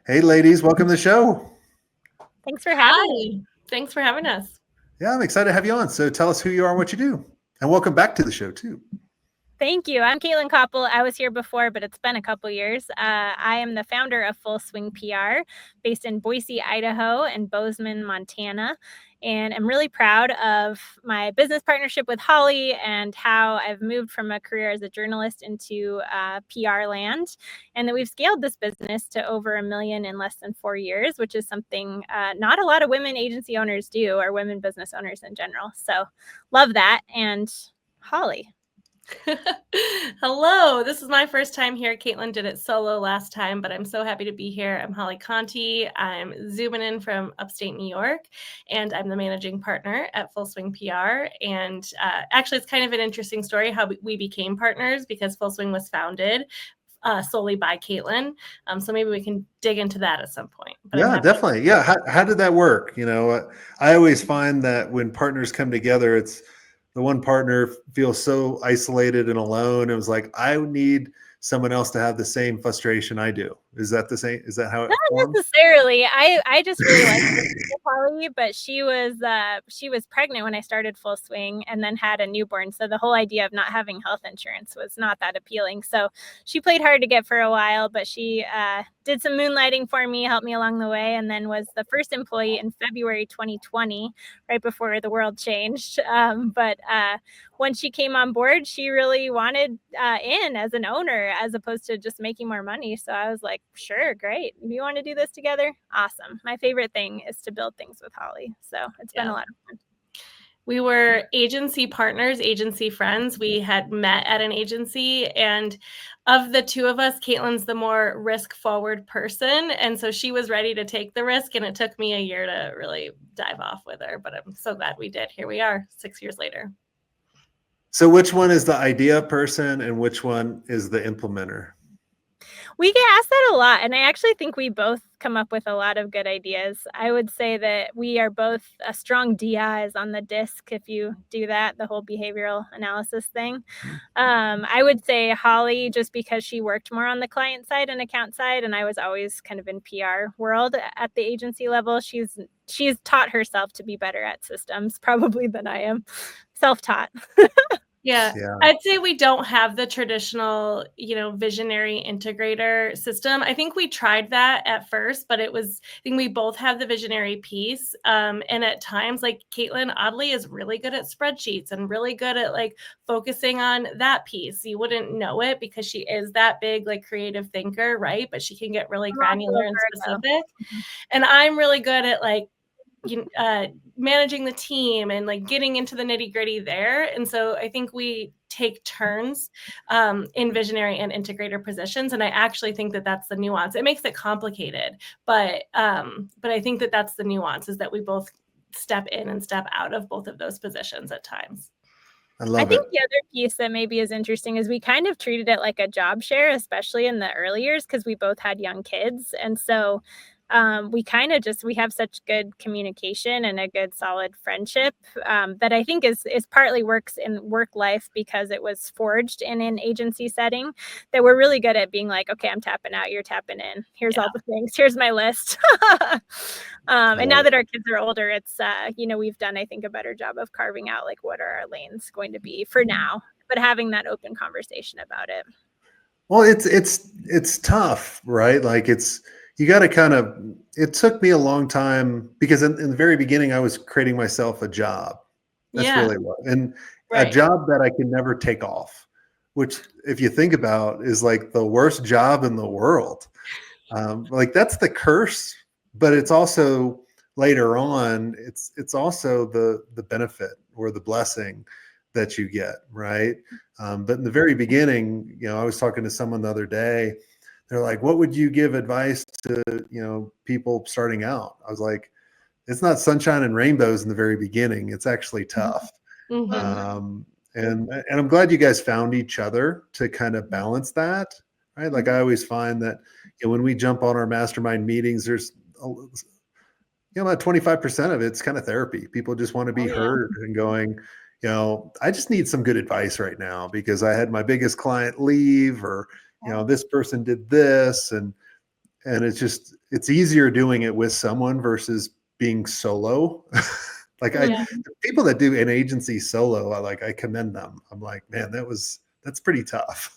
Hey, ladies, welcome to the show. Thanks for having me. Hi, thanks for having us. Yeah, I'm excited to have you on. So tell us who you are and what you do. And welcome back to the show, too. Thank you. I'm Copple. I was here before, but it's been a couple years. I am the founder of Full Swing PR, based in Boise, Idaho, and Bozeman, Montana. And I'm really proud of my business partnership with Holly and how I've moved from a career as a journalist into PR land, and that we've scaled this business to over $1 million in less than 4 years, which is something not a lot of women agency owners do, or women business owners in general. So love that. And Holly. Hello, this is my first time here. Caitlin did it solo last time, but I'm so happy to be here. I'm Holly Conti. I'm zooming in from upstate New York, and I'm the managing partner at Full Swing PR. And actually, it's kind of an interesting story how we became partners, because Full Swing was founded solely by Caitlin. So maybe we can dig into that at some point. But yeah, definitely. Yeah. How did that work? I always find that when partners come together, it's the one partner feels so isolated and alone. It was like, I need someone else to have the same frustration I do. Is that the same? Is that how it Not necessarily. I just really liked Holly, but she was pregnant when I started Full Swing, and then had a newborn. So the whole idea of not having health insurance was not that appealing. So she played hard to get for a while, but she did some moonlighting for me, helped me along the way, and then was the first employee in February 2020, right before the world changed. But when she came on board, she really wanted in as an owner, as opposed to just making more money. So I was like, sure, great. If you want to do this together, awesome. My favorite thing is to build things with Holly. So it's been a lot of fun. We were agency partners, agency friends. We had met at an agency, and of the two of us, Caitlin's the more risk-forward person, and so she was ready to take the risk, and it took me a year to really dive off with her, but I'm so glad we did. Here we are 6 years later. So which one is the idea person and which one is the implementer? We get asked that a lot, and I actually think we both come up with a lot of good ideas. I would say that we are both a strong DIs on the DISC, if you do that, the whole behavioral analysis thing. I would say Holly, just because she worked more on the client side and account side, and I was always kind of in PR world at the agency level. She's taught herself to be better at systems, probably, than I am. Self-taught. Yeah, I'd say we don't have the traditional, Visionary-Integrator system. I think we tried that at first, but I think we both have the visionary piece. And at times, like Caitlin, oddly, is really good at spreadsheets and really good at focusing on that piece. You wouldn't know it because she is that big, creative thinker, right? But she can get really granular and specific. And I'm really good at managing the team and getting into the nitty gritty there. And so I think we take turns in visionary and integrator positions. And I actually think that that's the nuance. It makes it complicated, but I think that that's the nuance, is that we both step in and step out of both of those positions at times. I think the other piece that maybe is interesting is we kind of treated it like a job share, especially in the early years, because we both had young kids. And so we kind of we have such good communication and a good solid friendship that I think is partly works in work life, because it was forged in an agency setting, that we're really good at being like, okay, I'm tapping out, you're tapping in. Here's all the things. Here's my list. And now that our kids are older, it's, we've done, I think, a better job of carving out what are our lanes going to be for now, but having that open conversation about it. Well, it's tough, right? You got to it took me a long time, because in the very beginning, I was creating myself a job. That's really what, and a job that I can never take off, which, if you think about, is the worst job in the world. That's the curse, but it's also later on, it's also the benefit or the blessing that you get, right? But in the very beginning, I was talking to someone the other day. They're like, what would you give advice to, people starting out? I was like, it's not sunshine and rainbows in the very beginning. It's actually tough. Mm-hmm. And I'm glad you guys found each other to kind of balance that, right? I always find that when we jump on our mastermind meetings, there's about 25% of it's kind of therapy. People just want to be heard and going, I just need some good advice right now, because I had my biggest client leave, or this person did this, and and it's easier doing it with someone versus being solo. Like people that do an agency solo, I commend them. I'm like, man, that's pretty tough.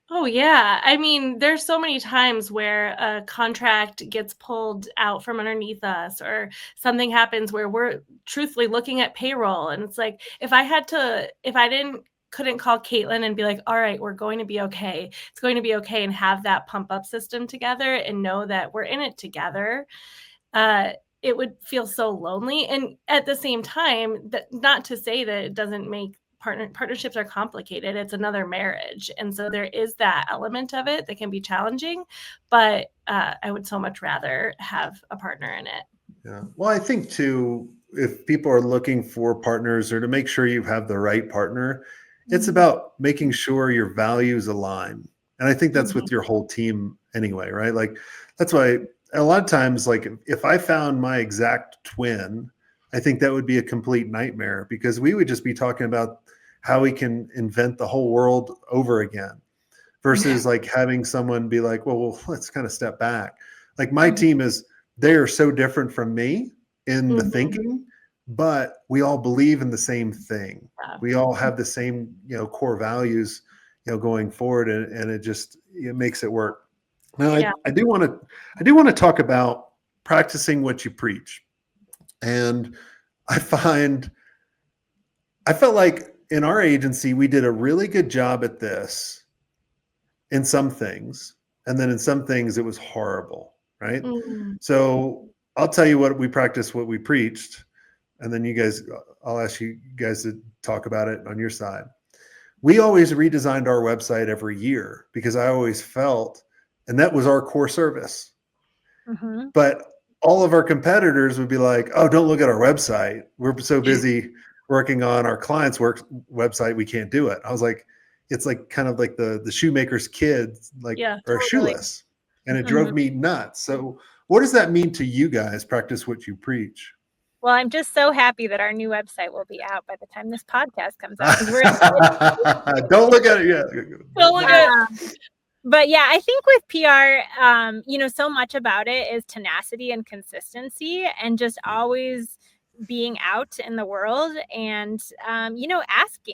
Oh, yeah. I mean, there's so many times where a contract gets pulled out from underneath us, or something happens where we're truthfully looking at payroll. And it's like, if I couldn't call Caitlin and be like, all right, we're going to be okay. It's going to be okay, and have that pump up system together and know that we're in it together. It would feel so lonely. And at the same time, not to say that it doesn't make partnerships are complicated. It's another marriage. And so there is that element of it that can be challenging, but I would so much rather have a partner in it. Yeah. Well, I think too, if people are looking for partners, or to make sure you have the right partner, it's about making sure your values align. And I think that's with your whole team anyway, right? Like, that's why a lot of times, like, if I found my exact twin, I think that would be a complete nightmare, because we would just be talking about how we can invent the whole world over again, versus like having someone be like, well, let's kind of step back. Like, my team they are so different from me in the thinking, but we all believe in the same thing. We all have the same, core values, going forward, and it makes it work. Now, I do want to talk about practicing what you preach. And I felt like in our agency, we did a really good job at this in some things. And then in some things, it was horrible, right? So I'll tell you what we practiced, what we preached. And then I'll ask you guys to talk about it on your side. We always redesigned our website every year, because I always felt, and that was our core service. But all of our competitors would be like, oh, don't look at our website. We're so busy working on our client's website, we can't do it. I was like, it's like kind of like the shoemaker's kids, like, are shoeless. And it drove me nuts. So what does that mean to you guys, practice what you preach? Well, I'm just so happy that our new website will be out by the time this podcast comes out. We're don't look at it yet. Don't look at it. But yeah, I think with PR, so much about it is tenacity and consistency, and just always being out in the world, and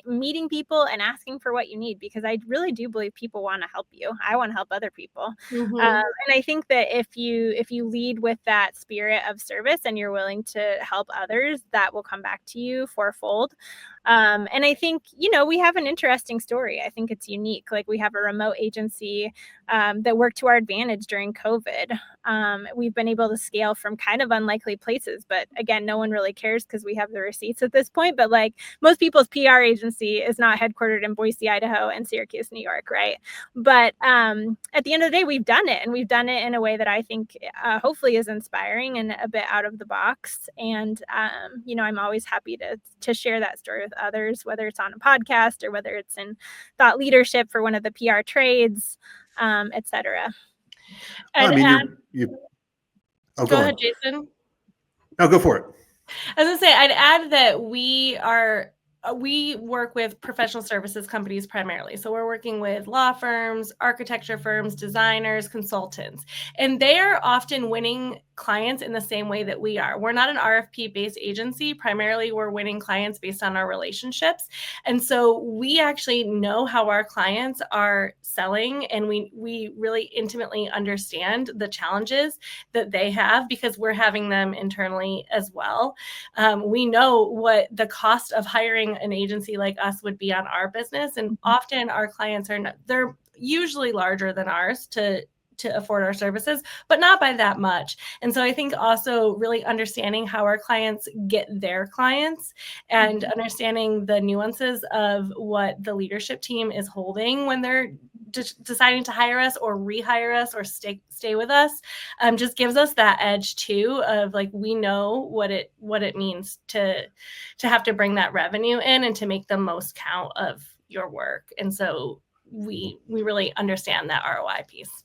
meeting people and asking for what you need, because I really do believe people want to help you. I want to help other people. And I think that if you lead with that spirit of service and you're willing to help others, that will come back to you fourfold. And I think, we have an interesting story. I think it's unique. Like, we have a remote agency that worked to our advantage during COVID. We've been able to scale from kind of unlikely places, but again, no one really cares because we have the receipts at this point. But like, most people's PR agency is not headquartered in Boise, Idaho and Syracuse, New York, right? But at the end of the day, we've done it, and we've done it in a way that I think hopefully is inspiring and a bit out of the box. And I'm always happy to share that story with others, whether it's on a podcast or whether it's in thought leadership for one of the PR trades, etc. Well, I mean, go ahead, Jason. No, go for it. I was gonna say, I'd add that we work with professional services companies primarily. So we're working with law firms, architecture firms, designers, consultants, and they are often winning clients in the same way that we are. We're not an RFP-based agency. Primarily, we're winning clients based on our relationships. And so we actually know how our clients are selling, and we really intimately understand the challenges that they have, because we're having them internally as well. We know what the cost of hiring an agency like us would be on our business. And often our clients they're usually larger than ours to afford our services, but not by that much. And so I think also really understanding how our clients get their clients, and understanding the nuances of what the leadership team is holding when they're deciding to hire us or rehire us or stay with us, just gives us that edge too, of like, we know what it means to have to bring that revenue in and to make the most count of your work. And so we really understand that ROI piece.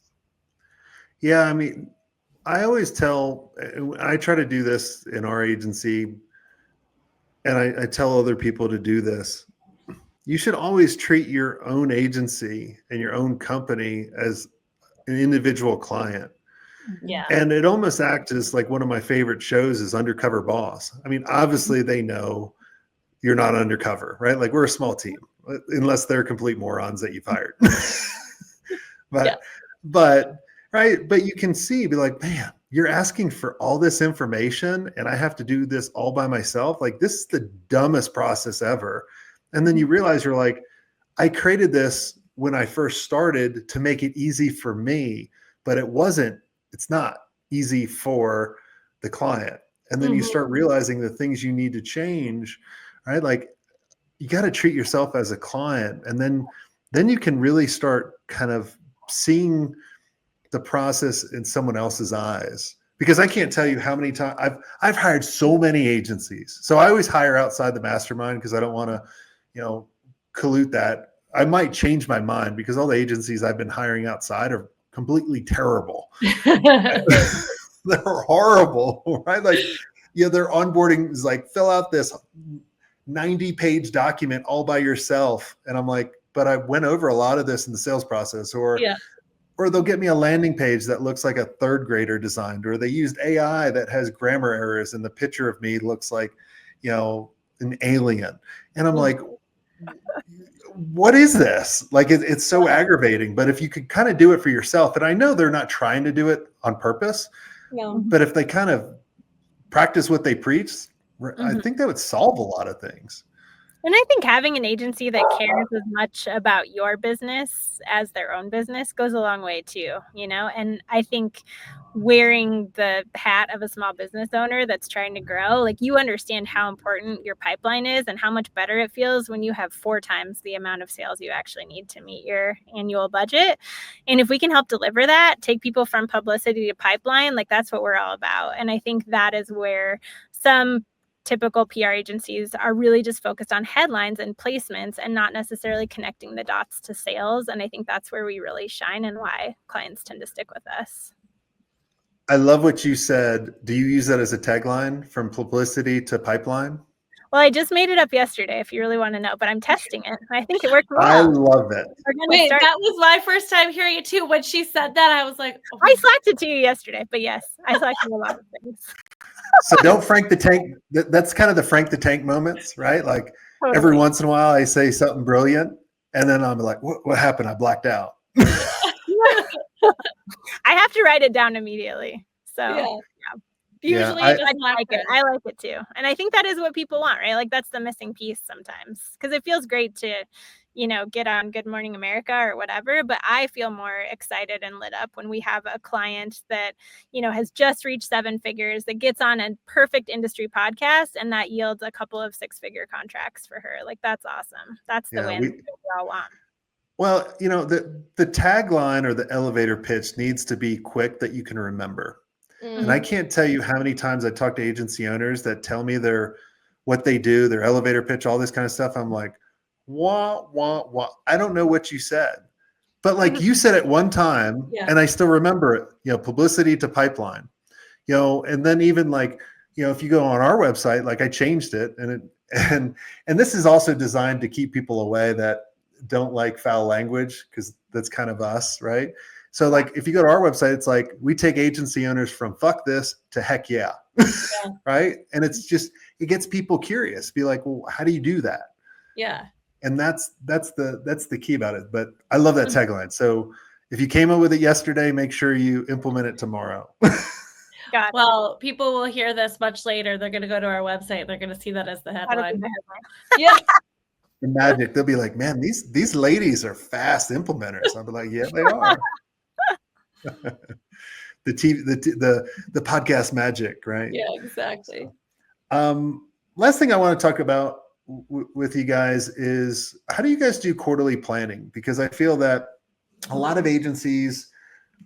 Yeah, I mean, I always I try to do this in our agency, and I tell other people to do this. You should always treat your own agency and your own company as an individual client. Yeah. And it almost acts as like one of my favorite shows is Undercover Boss. I mean, obviously they know you're not undercover, right? Like we're a small team, unless they're complete morons that you've hired. But right. But you can see, be like, man, you're asking for all this information and I have to do this all by myself. Like this is the dumbest process ever. And then you realize you're like, I created this when I first started to make it easy for me, but it's not easy for the client. And then you start realizing the things you need to change, right? Like you got to treat yourself as a client. And then you can really start kind of seeing the process in someone else's eyes. Because I can't tell you how many times I've hired so many agencies. So I always hire outside the mastermind because I don't want to, collude that. I might change my mind because all the agencies I've been hiring outside are completely terrible. They're horrible, right? Like, their onboarding is like, fill out this 90-page document all by yourself. And I'm like, but I went over a lot of this in the sales process, or they'll get me a landing page that looks like a third grader designed, or they used AI that has grammar errors and the picture of me looks like, an alien. And I'm like, what is this? Like, it's so aggravating. But if you could kind of do it for yourself, and I know they're not trying to do it on purpose, but if they kind of practice what they preach, I think that would solve a lot of things. And I think having an agency that cares as much about your business as their own business goes a long way too, and I think wearing the hat of a small business owner that's trying to grow, like you understand how important your pipeline is and how much better it feels when you have 4 times the amount of sales you actually need to meet your annual budget. And if we can help deliver that, take people from publicity to pipeline, like that's what we're all about. And I think that is where some typical PR agencies are really just focused on headlines and placements and not necessarily connecting the dots to sales. And I think that's where we really shine and why clients tend to stick with us. I love what you said. Do you use that as a tagline, from publicity to pipeline? Well, I just made it up yesterday, if you really want to know, but I'm testing it. I think it worked well. I love it. Wait, that was my first time hearing it too. When she said that, I was like, I slacked it to you yesterday, but yes, I slacked a lot of things. So don't Frank the Tank. That's kind of the Frank the Tank moments, right? Like every once in a while I say something brilliant and then I'm like, what happened? I blacked out. I have to write it down immediately. So usually I like it. I like it too. And I think that is what people want, right? Like that's the missing piece sometimes, because it feels great to, get on Good Morning America or whatever. But I feel more excited and lit up when we have a client that, has just reached 7 figures, that gets on a perfect industry podcast and that yields a couple of 6-figure contracts for her. Like that's awesome. That's the win we all want. Well, the tagline or the elevator pitch needs to be quick that you can remember. And I can't tell you how many times I talk to agency owners that tell me what they do, their elevator pitch, all this kind of stuff. I'm like, wah. I don't know what you said, but like you said it one time and I still remember it, publicity to pipeline, and then even like, if you go on our website, like I changed it and this is also designed to keep people away that don't like foul language, because that's kind of us, right? So like if you go to our website, it's like we take agency owners from fuck this to heck yeah. Right? And it's just, it gets people curious, be like, well, how do you do that? Yeah. And that's the key about it. But I love that tagline. So if you came up with it yesterday, make sure you implement it tomorrow. Gotcha. Well, people will hear this much later. They're going to go to our website. They're going to see that as the headline. Yeah. The magic. They'll be like, man, these ladies are fast implementers. I'll be like, yeah, they are. The TV, the podcast magic, right? Yeah, exactly. Last thing I want to talk about with you guys is, how do you guys do quarterly planning? Because I feel that a lot of agencies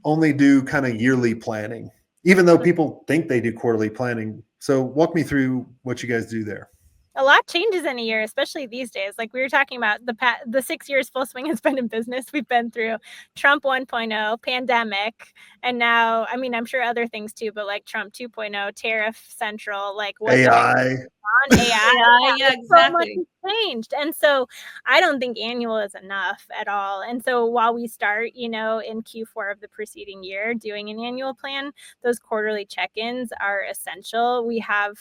only do kind of yearly planning, even though people think they do quarterly planning. So walk me through what you guys do there. A lot changes in a year, especially these days. Like we were talking about the 6 years Full Swing has been in business. We've been through Trump 1.0, pandemic, and now, I mean, I'm sure other things too, but like Trump 2.0, tariff central, like what the heck AI. on AI. Yeah, So much exactly. has changed. And so I don't think annual is enough at all. And so while we start, in Q4 of the preceding year doing an annual plan, those quarterly check-ins are essential. We have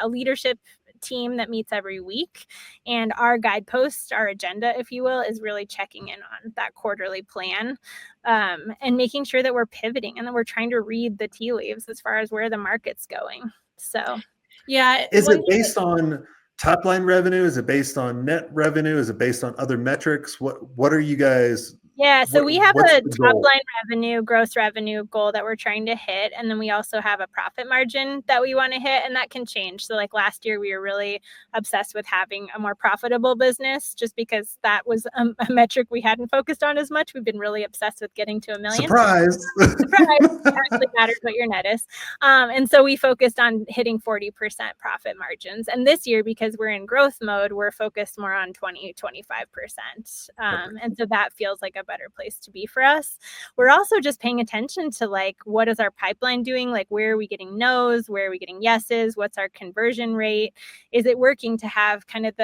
a leadership team that meets every week, and our guidepost, our agenda, if you will, is really checking in on that quarterly plan, and making sure that we're pivoting and that we're trying to read the tea leaves as far as where the market's going. So yeah. Is it based on top line revenue? Is it based on net revenue? Is it based on other metrics? What are you guys? Yeah, so we have what's a the top goal? line revenue, gross revenue goal that we're trying to hit. And then we also have a profit margin that we want to hit, and that can change. So like last year, we were really obsessed with having a more profitable business just because that was a metric we hadn't focused on as much. We've been really obsessed with getting to $1 million. Surprise! Surprise! It actually matters what your net is. And so we focused on hitting 40% profit margins. And this year, because we're in growth mode, we're focused more on 20-25%. And so that feels like a better place to be for us. We're also just paying attention to like, what is our pipeline doing? Like, where are we getting no's? Where are we getting yeses? What's our conversion rate? Is it working to have kind of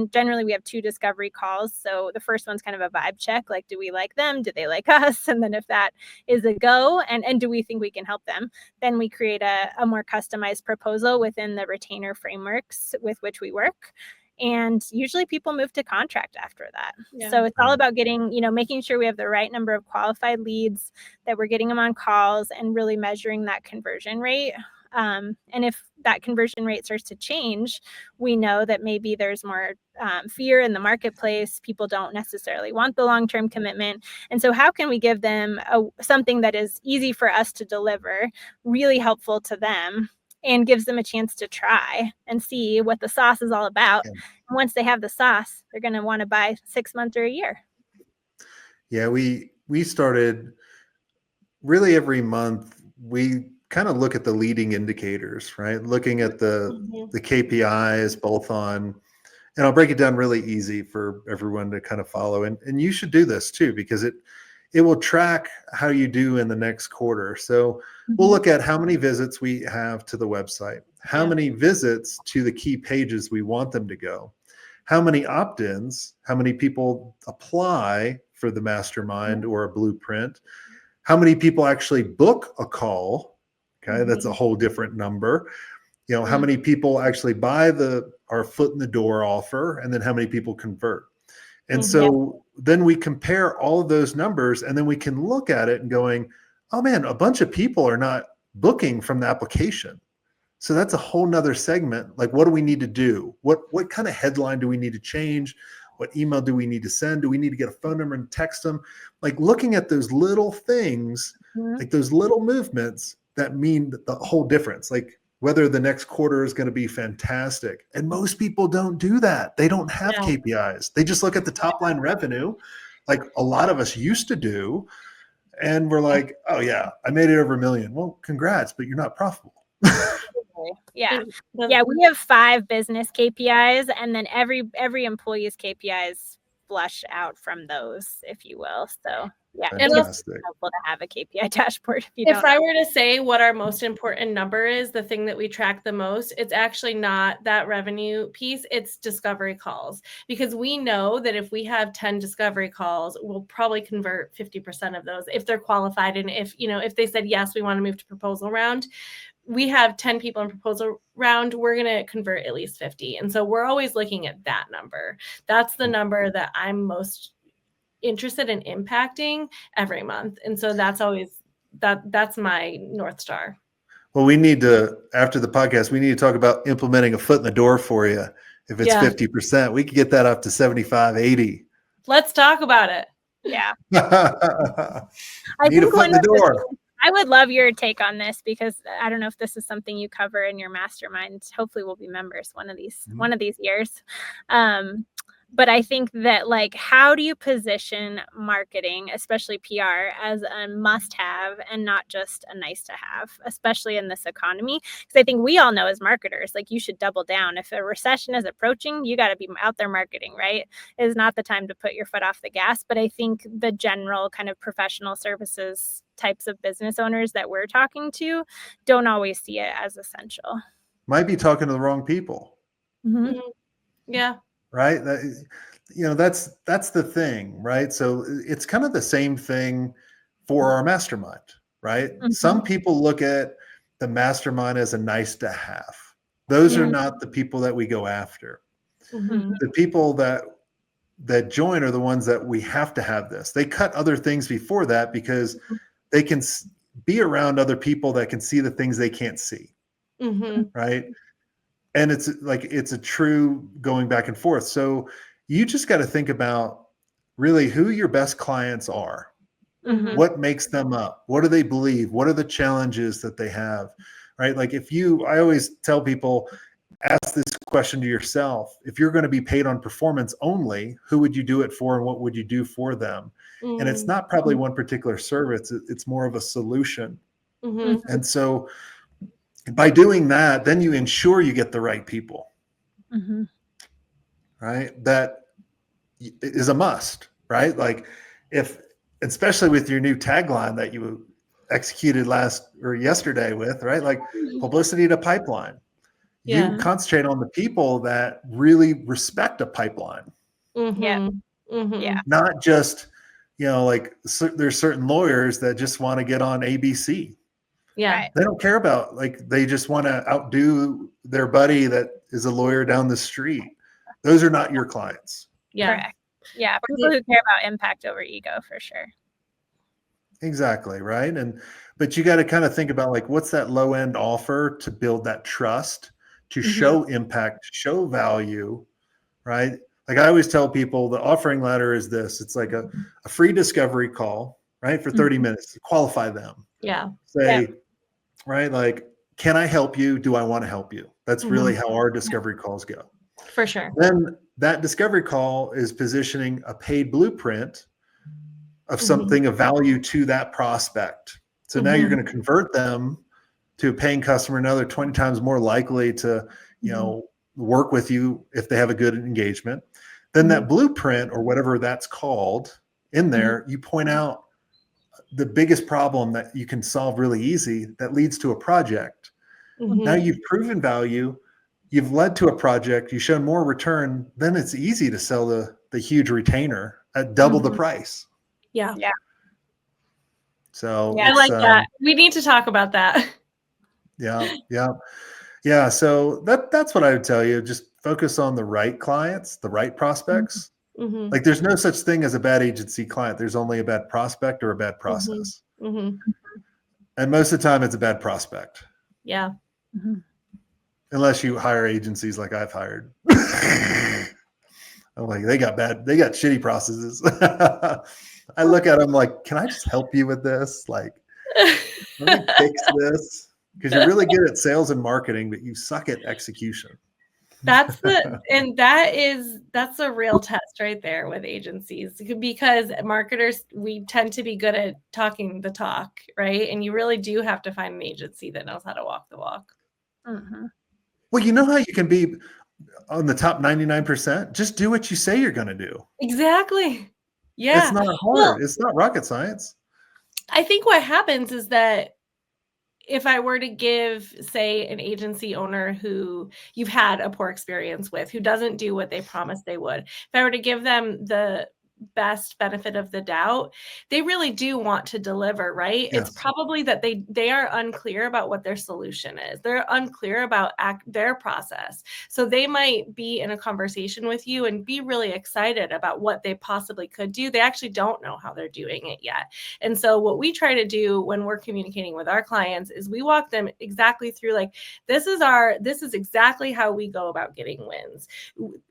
generally we have 2 discovery calls. So the first one's kind of a vibe check. Like, do we like them? Do they like us? And then if that is a go, and do we think we can help them, then we create a more customized proposal within the retainer frameworks with which we work. And usually people move to contract after that. Yeah. So it's all about getting, making sure we have the right number of qualified leads, that we're getting them on calls, and really measuring that conversion rate. And if that conversion rate starts to change, we know that maybe there's more fear in the marketplace. People don't necessarily want the long-term commitment. And so how can we give them something that is easy for us to deliver, really helpful to them, and gives them a chance to try and see what the sauce is all about. Yeah. And once they have the sauce, they're going to want to buy 6 months or a year. Yeah, we started really every month. We kind of look at the leading indicators, right? Looking at the KPIs, both on, and I'll break it down really easy for everyone to kind of follow. And you should do this too, because it will track how you do in the next quarter. So we'll look at how many visits we have to the website, how many visits to the key pages we want them to go, how many opt-ins, how many people apply for the mastermind or a blueprint, how many people actually book a call. Okay, that's a whole different number. How many people actually buy our foot in the door offer, and then how many people convert. And so then we compare all of those numbers, and then we can look at it and going, oh man, a bunch of people are not booking from the application. So that's a whole nother segment. Like, what do we need to do? What kind of headline do we need to change? What email do we need to send? Do we need to get a phone number and text them? Like, looking at those little things, like those little movements that mean the whole difference. Like, whether the next quarter is going to be fantastic. And most people don't do that. They don't have KPIs. They just look at the top line revenue, like a lot of us used to do. And we're like, oh yeah, I made it over $1 million. Well, congrats, but you're not profitable. Yeah. We have 5 business KPIs, and then every employee's KPIs flush out from those, if you will. So yeah, it's helpful to have a KPI dashboard. If I were to say what our most important number is, the thing that we track the most, it's actually not that revenue piece, it's discovery calls. Because we know that if we have 10 discovery calls, we'll probably convert 50% of those if they're qualified. And if they said, yes, we want to move to proposal round, we have 10 people in proposal round, we're going to convert at least 50. And so we're always looking at that number. That's the number that I'm most interested in impacting every month. And so that's always that's my North Star. Well, we need to, after the podcast, we need to talk about implementing a foot in the door for you. If it's 50%, we could get that up to 75, 80. Let's talk about it. Yeah. I need a foot in the door. I would love your take on this, because I don't know if this is something you cover in your mastermind. Hopefully we'll be members one of these years. But I think that, like, how do you position marketing, especially PR, as a must-have and not just a nice-to-have, especially in this economy? Because I think we all know as marketers, like, you should double down. If a recession is approaching, you got to be out there marketing, right? It is not the time to put your foot off the gas. But I think the general kind of professional services types of business owners that we're talking to don't always see it as essential. Might be talking to the wrong people. Mm-hmm. Mhm. Yeah. Right. That's the thing. Right. So it's kind of the same thing for our mastermind. Right. Mm-hmm. Some people look at the mastermind as a nice to have. Those Yeah. are not the people that we go after. Mhm. The people that join are the ones that we have to have this. They cut other things before that because they can be around other people that can see the things they can't see. Mhm. Right. And it's like, it's a true going back and forth. So you just got to think about really who your best clients are. Mhm. What makes them up? What do they believe? What are the challenges that they have? Right. Like I always tell people, ask this question to yourself. If you're going to be paid on performance only, who would you do it for and what would you do for them? And it's not probably one particular service. It's more of a solution. Mhm. And so by doing that, then you ensure you get the right people. Mm-hmm. Right? That is a must, right? Like especially with your new tagline that you executed yesterday with, right? Like publicity to pipeline. Yeah. You concentrate on the people that really respect a pipeline. Yeah. Mhm. Yeah. Not just, like there's certain lawyers that just want to get on ABC. Yeah. Right. They don't care about, like, they just want to outdo their buddy that is a lawyer down the street. Those are not your clients. Yeah. Correct. Yeah. People who care about impact over ego, for sure. Exactly. Right. But you got to kind of think about, like, what's that low end offer to build that trust, to show impact, show value. Right. Like I always tell people, the offering letter is this. It's like a free discovery call, right? For 30 minutes to qualify them. Yeah. Say, right, like, can I help you? Do I want to help you? That's really how our discovery calls go. For sure. Then that discovery call is positioning a paid blueprint of something of value to that prospect. So now you're going to convert them to a paying customer, another 20 times more likely to, work with you if they have a good engagement. Then that blueprint, or whatever that's called, in there, you point out the biggest problem that you can solve really easy that leads to a project. Now you've proven value, you've led to a project, you've shown more return, then it's easy to sell the huge retainer at double the price. Yeah. Yeah. So I like that. We need to talk about that. Yeah. So that's what I would tell you. Just focus on the right clients, the right prospects. Like, there's no such thing as a bad agency client. There's only a bad prospect or a bad process. And most of the time it's a bad prospect. Yeah. Unless you hire agencies like I've hired. I'm like, they got shitty processes. I look at them like, can I just help you with this? Like, let me fix this. Because you're really good at sales and marketing, but you suck at execution. That's a real test right there with agencies, because marketers, we tend to be good at talking the talk, right? And you really do have to find an agency that knows how to walk the walk. Well, you know how you can be on the top 99%? Just do what you say you're going to do. Exactly. Yeah. It's not hard. Well, it's not rocket science. I think what happens is that if I were to give, say, an agency owner who you've had a poor experience with, who doesn't do what they promised they would, if I were to give them the best benefit of the doubt, they really do want to deliver, right? Yes. It's probably that they are unclear about what their solution is. They're unclear about their process. So they might be in a conversation with you and be really excited about what they possibly could do. They actually don't know how they're doing it yet. And so what we try to do when we're communicating with our clients is we walk them exactly through, like, this is exactly how we go about getting wins.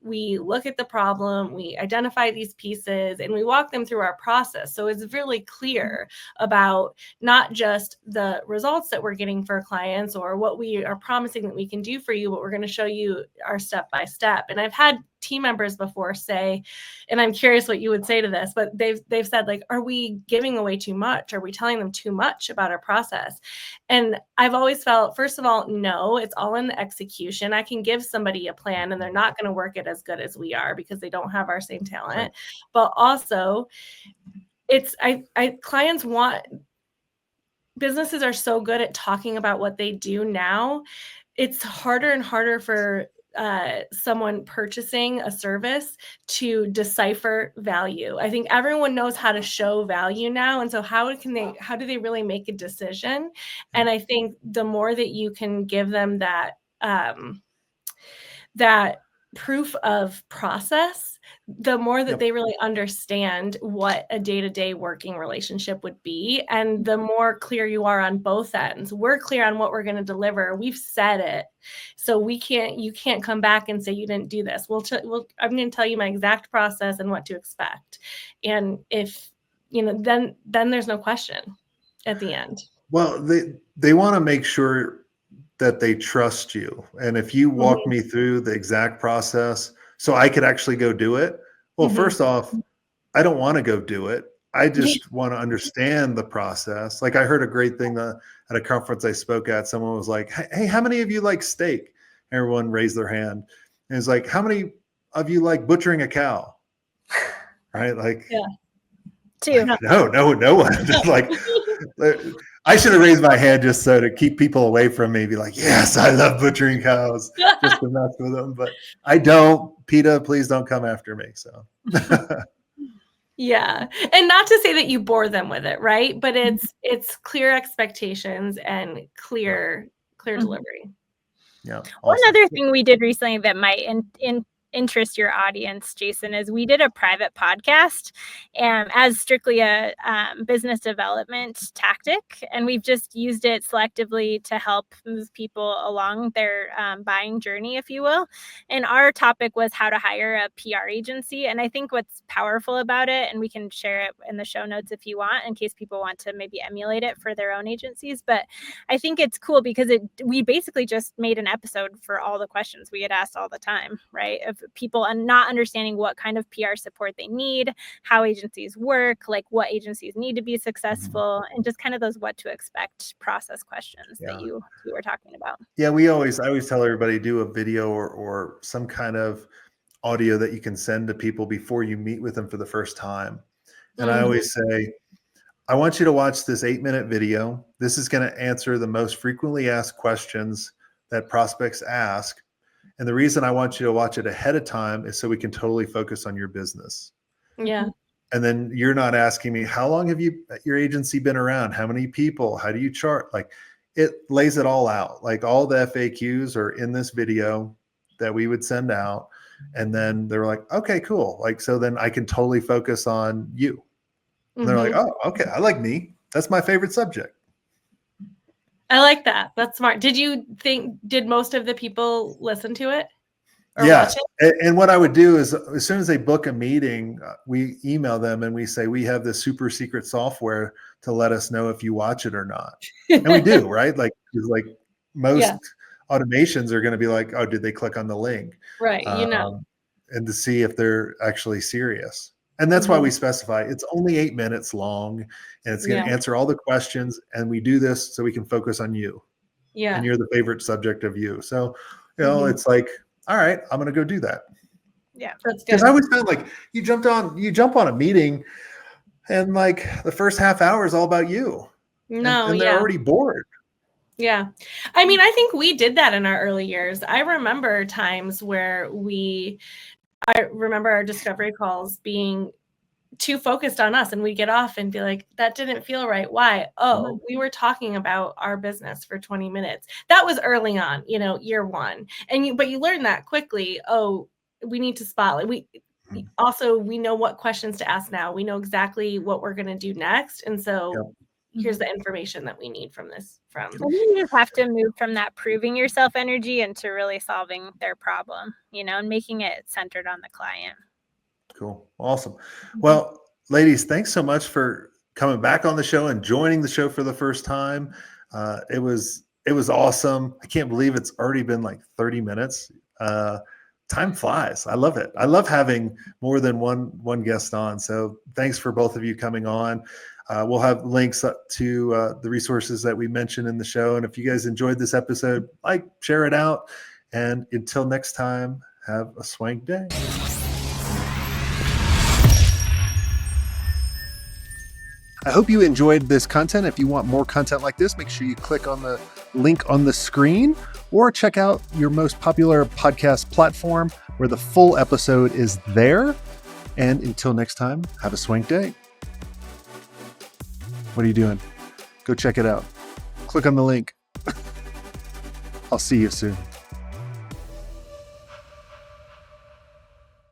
We look at the problem, we identify these pieces, and we walk them through our process. So it's really clear about not just the results that we're getting for clients or what we are promising that we can do for you, but we're going to show you our step by step. And I've had team members before say, and I'm curious what you would say to this, but they've said, like, are we giving away too much? Are we telling them too much about our process? And I've always felt, first of all, no, it's all in the execution. I can give somebody a plan and they're not going to work it as good as we are because they don't have our same talent. Right. But also, clients want, businesses are so good at talking about what they do now. It's harder and harder for someone purchasing a service to decipher value. I think everyone knows how to show value now. And so how do they really make a decision? And I think the more that you can give them that, that proof of process, the more that they really understand what a day-to-day working relationship would be. And the more clear you are on both ends. We're clear on what we're going to deliver. We've said it. So you can't come back and say you didn't do this. I'm going to tell you my exact process and what to expect. And if, then there's no question at the end. Well, they want to make sure that they trust you. And if you walk me through the exact process so I could actually go do it, well, first off, I don't want to go do it. I just want to understand the process. Like I heard a great thing at a conference I spoke at. Someone was like, hey, how many of you like steak? Everyone raised their hand. And it's like, how many of you like butchering a cow? Right? Like, two. No one. Just like, I should have raised my hand just so to keep people away from me. Be like, yes, I love butchering cows, just to mess with them. But I don't. PETA, please don't come after me. So. Yeah. And not to say that you bore them with it, right? But it's clear expectations and clear delivery. Yeah. Awesome. One other thing we did recently that might interest your audience, Jason, is we did a private podcast as strictly a business development tactic. And we've just used it selectively to help move people along their buying journey, if you will. And our topic was how to hire a PR agency. And I think what's powerful about it, and we can share it in the show notes if you want, in case people want to maybe emulate it for their own agencies. But I think it's cool because we basically just made an episode for all the questions we get asked all the time, right? Of people and not understanding what kind of PR support they need, how agencies work, like what agencies need to be successful, and just kind of those what to expect process questions that you were talking about. Yeah, I always tell everybody, do a video or some kind of audio that you can send to people before you meet with them for the first time. And I always say, I want you to watch this 8-minute video. This is going to answer the most frequently asked questions that prospects ask. And the reason I want you to watch it ahead of time is so we can totally focus on your business. Yeah. And then you're not asking me, how long have your agency been around? How many people? How do you chart? Like it lays it all out. Like all the FAQs are in this video that we would send out. And then they're like, okay, cool. Like, so then I can totally focus on you. And they're like, oh, okay. I like me. That's my favorite subject. I like that. That's smart. Did most of the people listen to it? Yeah. And what I would do is as soon as they book a meeting, we email them and we say, we have this super secret software to let us know if you watch it or not. And we do, right? Like most automations are going to be like, oh, did they click on the link? Right. And to see if they're actually serious. And that's why we specify it's only 8 minutes long and it's going to answer all the questions. And we do this so we can focus on you. Yeah. And you're the favorite subject of you. So, it's like, all right, I'm going to go do that. Yeah. That's good. Because I always found like you jump on a meeting and like the first half hour is all about you. And they're already bored. Yeah. I mean, I think we did that in our early years. I remember times where I remember our discovery calls being too focused on us and we'd get off and be like, that didn't feel right. Why? Oh, we were talking about our business for 20 minutes. That was early on, year one. But you learn that quickly. Oh, we need to spotlight. We know what questions to ask now. We know exactly what we're going to do next. And so here's the information that we need from this. You just have to move from that proving yourself energy into really solving their problem, and making it centered on the client. Cool. Awesome. Well, ladies, thanks so much for coming back on the show and joining the show for the first time. It was awesome. I can't believe it's already been like 30 minutes. time flies. I love it. I love having more than one guest on. So thanks for both of you coming on. We'll have links to the resources that we mentioned in the show. And if you guys enjoyed this episode, share it out. And until next time, have a swank day. I hope you enjoyed this content. If you want more content like this, make sure you click on the link on the screen or check out your most popular podcast platform where the full episode is there. And until next time, have a swank day. What are you doing? Go check it out. Click on the link. I'll see you soon.